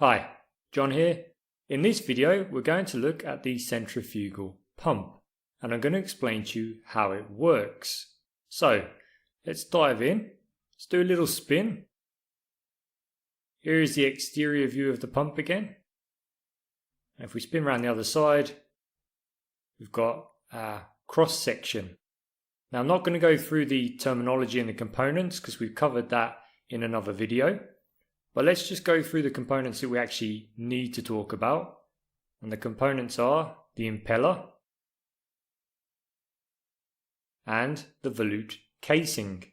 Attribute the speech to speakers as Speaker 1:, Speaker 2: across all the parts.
Speaker 1: Hi, John here. In this video we're going to look at the centrifugal pump and I'm going to explain to you how it works. So let's dive in. Let's do a little spin. Here is the exterior view of the pump again. And if we spin around the other side, we've got a cross section. Now I'm not going to go through the terminology and the components because we've covered that in another video. But let's just go through the components that we actually need to talk about. And the components are the impeller and the volute casing.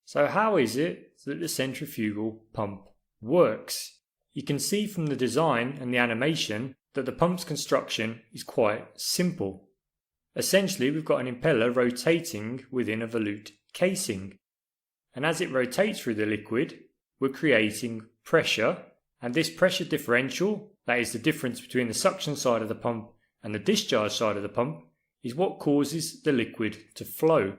Speaker 1: So how is it that the centrifugal pump works? You can see from the design and the animation that the pump's construction is quite simple. Essentially, we've got an impeller rotating within a volute casing. And as it rotates through the liquid, we're creating pressure, and this pressure differential, that is the difference between the suction side of the pump and the discharge side of the pump, is what causes the liquid to flow.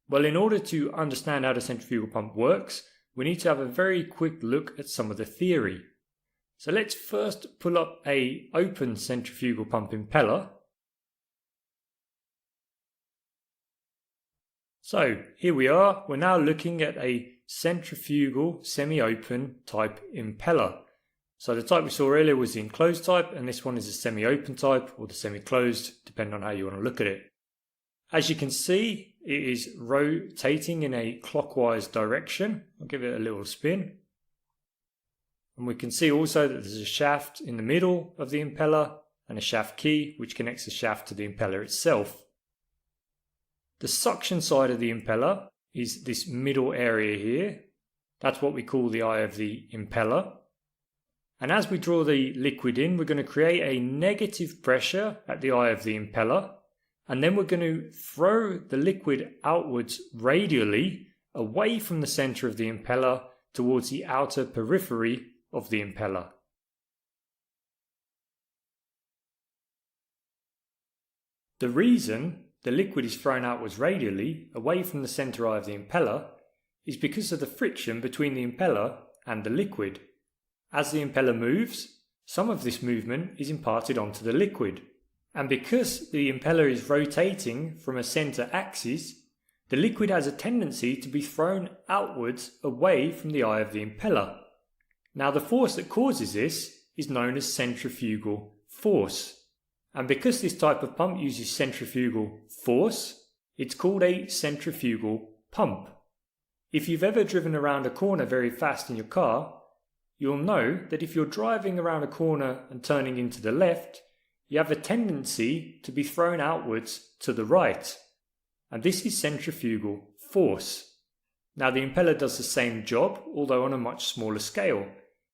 Speaker 1: Well, in order to understand how the centrifugal pump works, we need to have a very quick look at some of the theory. So let's first pull up an open centrifugal pump impeller. So here we are, we're now looking at a centrifugal semi-open type impeller. So the type we saw earlier was the enclosed type, and this one is a semi-open type or the semi-closed, depending on how you want to look at it. As you can see, it is rotating in a clockwise direction. I'll give it a little spin. And we can see also that there's a shaft in the middle of the impeller and a shaft key which connects the shaft to the impeller itself. The suction side of the impeller is this middle area here. That's what we call the eye of the impeller. And as we draw the liquid in, we're going to create a negative pressure at the eye of the impeller. And then we're going to throw the liquid outwards radially away from the center of the impeller towards the outer periphery of the impeller. The reason the liquid is thrown outwards radially away from the center eye of the impeller is because of the friction between the impeller and the liquid. As the impeller moves, some of this movement is imparted onto the liquid. And because the impeller is rotating from a center axis, the liquid has a tendency to be thrown outwards away from the eye of the impeller. Now the force that causes this is known as centrifugal force. And because this type of pump uses centrifugal force, it's called a centrifugal pump. If you've ever driven around a corner very fast in your car, you'll know that if you're driving around a corner and turning into the left, you have a tendency to be thrown outwards to the right. And this is centrifugal force. Now the impeller does the same job, although on a much smaller scale.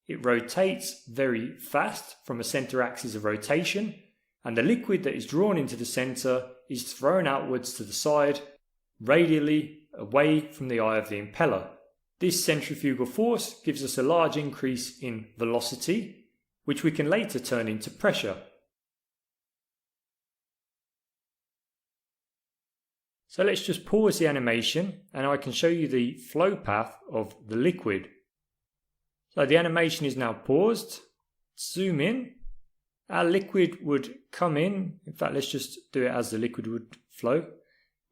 Speaker 1: It rotates very fast from a center axis of rotation, and the liquid that is drawn into the center is thrown outwards to the side, radially away from the eye of the impeller. This centrifugal force gives us a large increase in velocity, which we can later turn into pressure. So let's just pause the animation and I can show you the flow path of the liquid. So the animation is now paused. Zoom in. Our liquid would come in fact let's just do it as the liquid would flow.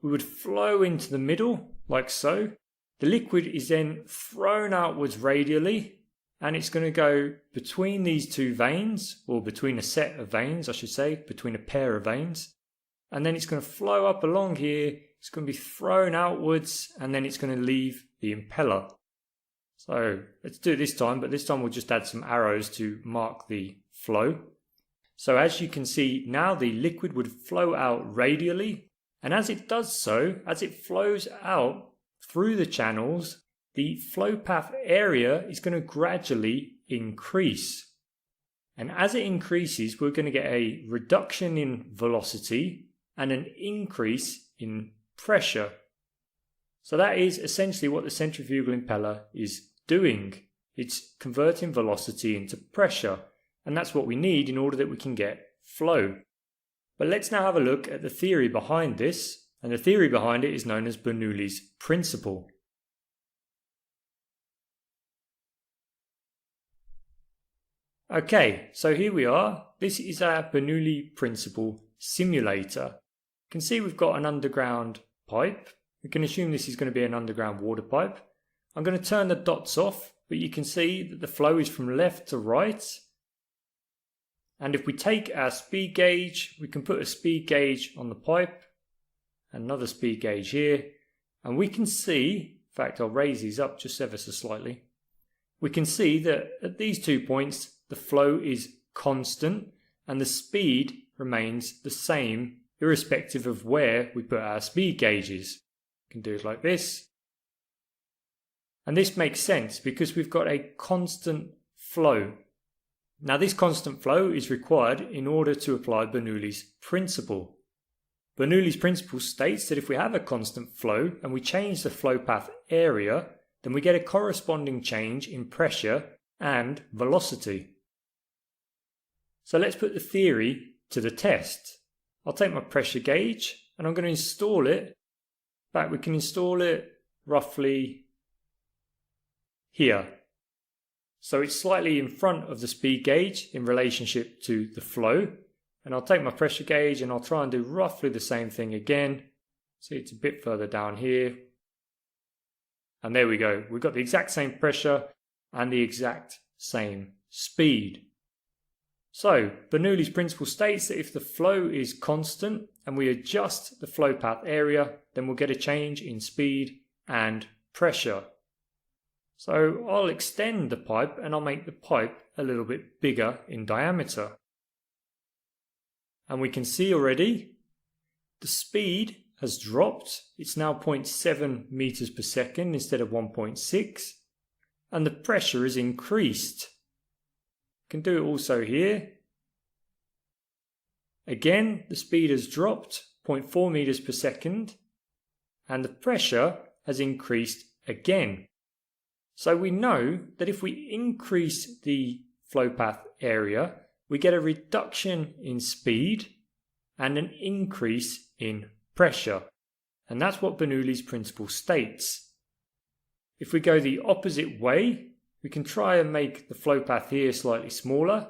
Speaker 1: We would flow into the middle like so. The liquid is then thrown outwards radially and it's going to go between these two veins, or between a set of veins I should say, between a pair of veins. And then it's going to flow up along here, it's going to be thrown outwards and then it's going to leave the impeller. So let's do it this time, but this time we'll just add some arrows to mark the flow. So as you can see now the liquid would flow out radially, and as it does so, as it flows out through the channels, the flow path area is going to gradually increase. And as it increases, we're going to get a reduction in velocity and an increase in pressure. So that is essentially what the centrifugal impeller is doing. It's converting velocity into pressure. And that's what we need in order that we can get flow. But let's now have a look at the theory behind this. And the theory behind it is known as Bernoulli's principle. Okay, so here we are. This is our Bernoulli principle simulator. You can see we've got an underground pipe. We can assume this is going to be an underground water pipe. I'm going to turn the dots off, but you can see that the flow is from left to right. And if we take our speed gauge, we can put a speed gauge on the pipe, another speed gauge here, and we can see, in fact I'll raise these up just ever so slightly, we can see that at these 2 points the flow is constant and the speed remains the same irrespective of where we put our speed gauges. We can do it like this. And this makes sense because we've got a constant flow. Now this constant flow is required in order to apply Bernoulli's principle. Bernoulli's principle states that if we have a constant flow and we change the flow path area, then we get a corresponding change in pressure and velocity. So let's put the theory to the test. I'll take my pressure gauge and I'm going to install it. In fact, we can install it roughly here. So it's slightly in front of the speed gauge in relationship to the flow. And I'll take my pressure gauge and I'll try and do roughly the same thing again. See, it's a bit further down here. And there we go. We've got the exact same pressure and the exact same speed. So Bernoulli's principle states that if the flow is constant and we adjust the flow path area, then we'll get a change in speed and pressure. So I'll extend the pipe and I'll make the pipe a little bit bigger in diameter. And we can see already the speed has dropped. It's now 0.7 meters per second instead of 1.6. And the pressure is increased. Can do it also here. Again, the speed has dropped 0.4 meters per second and the pressure has increased again. So we know that if we increase the flow path area, we get a reduction in speed and an increase in pressure. And that's what Bernoulli's principle states. If we go the opposite way, we can try and make the flow path here slightly smaller.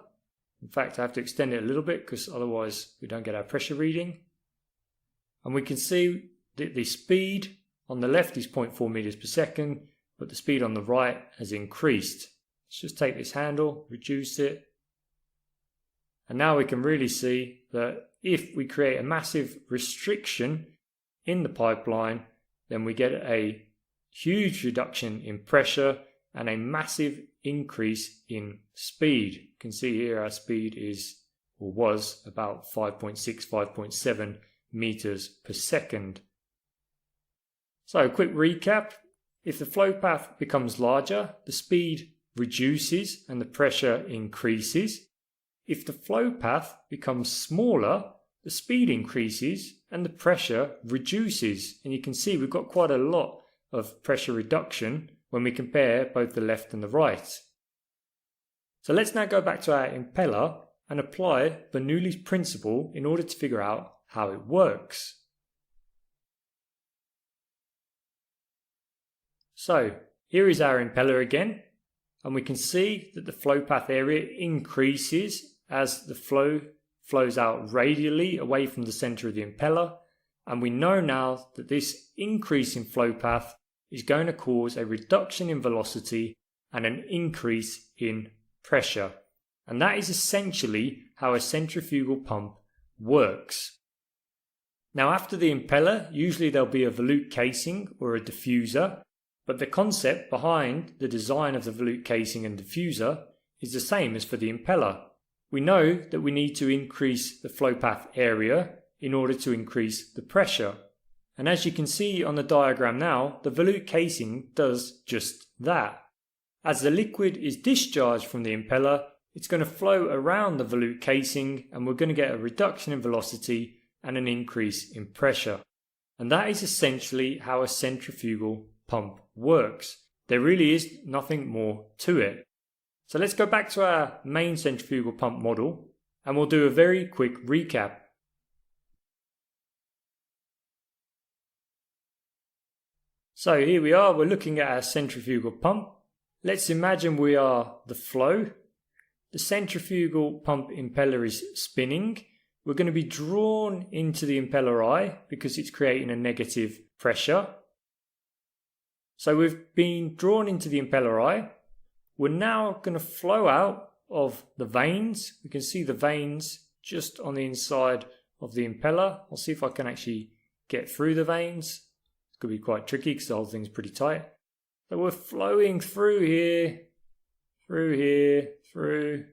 Speaker 1: In fact, I have to extend it a little bit because otherwise we don't get our pressure reading. And we can see that the speed on the left is 0.4 meters per second, but the speed on the right has increased. Let's just take this handle, reduce it. And now we can really see that if we create a massive restriction in the pipeline, then we get a huge reduction in pressure and a massive increase in speed. You can see here our speed is, or was, about 5.6, 5.7 meters per second. So quick recap. If the flow path becomes larger, the speed reduces and the pressure increases. If the flow path becomes smaller, the speed increases and the pressure reduces. And you can see we've got quite a lot of pressure reduction when we compare both the left and the right. So let's now go back to our impeller and apply Bernoulli's principle in order to figure out how it works. So here is our impeller again, and we can see that the flow path area increases as the flow flows out radially away from the center of the impeller, and we know now that this increase in flow path is going to cause a reduction in velocity and an increase in pressure. And that is essentially how a centrifugal pump works. Now after the impeller, usually there'll be a volute casing or a diffuser, but the concept behind the design of the volute casing and diffuser is the same as for the impeller. We know that we need to increase the flow path area in order to increase the pressure. And as you can see on the diagram now, the volute casing does just that. As the liquid is discharged from the impeller, it's going to flow around the volute casing and we're going to get a reduction in velocity and an increase in pressure. And that is essentially how a centrifugal pump works. There really is nothing more to it. So let's go back to our main centrifugal pump model and we'll do a very quick recap. So here we are, we're looking at our centrifugal pump. Let's imagine we are the flow the centrifugal pump impeller is spinning, we're going to be drawn into the impeller eye because it's creating a negative pressure. So we've been drawn into the impeller eye. We're now going to flow out of the vanes. We can see the vanes just on the inside of the impeller. I'll see if I can actually get through the vanes. It's going to be quite tricky because the whole thing's pretty tight. So we're flowing through here, through,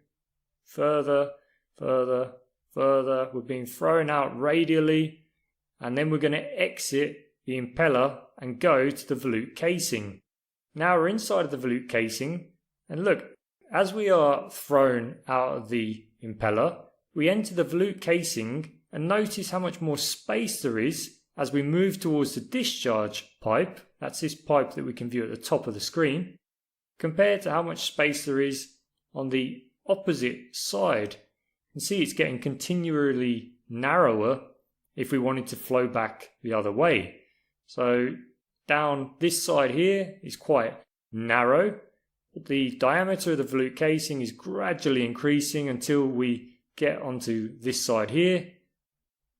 Speaker 1: further, further, further. We're being thrown out radially, and then we're going to exit the impeller and go to the volute casing. Now we're inside of the volute casing, and look, as we are thrown out of the impeller, we enter the volute casing, and notice how much more space there is as we move towards the discharge pipe. That's this pipe that we can view at the top of the screen, compared to how much space there is on the opposite side. You can see it's getting continually narrower if we wanted to flow back the other way. So down this side here is quite narrow, but the diameter of the volute casing is gradually increasing until we get onto this side here,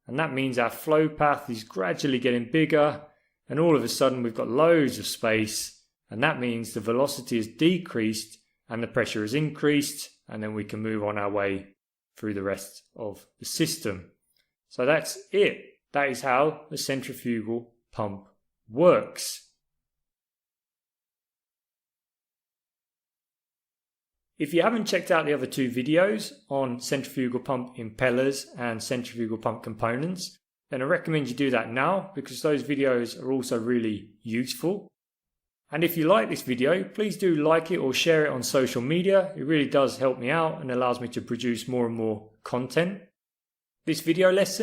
Speaker 1: and that means our flow path is gradually getting bigger, and all of a sudden we've got loads of space, and that means the velocity has decreased and the pressure has increased, and then we can move on our way through the rest of the system. So that's it. That is how the centrifugal pump works. If you haven't checked out the other two videos on centrifugal pump impellers and centrifugal pump components, then I recommend you do that now, because those videos are also really useful. And if you like this video, please do like it or share it on social media. It really does help me out and allows me to produce more and more content. This video lesson